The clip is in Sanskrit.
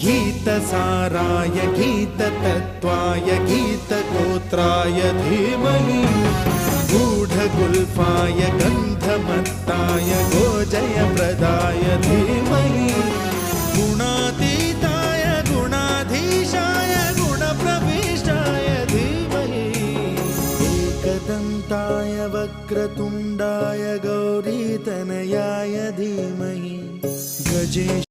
गीतसाराय गीततत्त्वाय गीतगोत्राय धीमहि गूढगुल्फाय गन्धमत्ताय गोजयप्रदाय धीमहि गुणातीताय गुणाधीशाय गुणप्रविष्टाय धीमहि एकदन्ताय वक्रतुण्डाय गौरीतनयाय धीमहि गजेश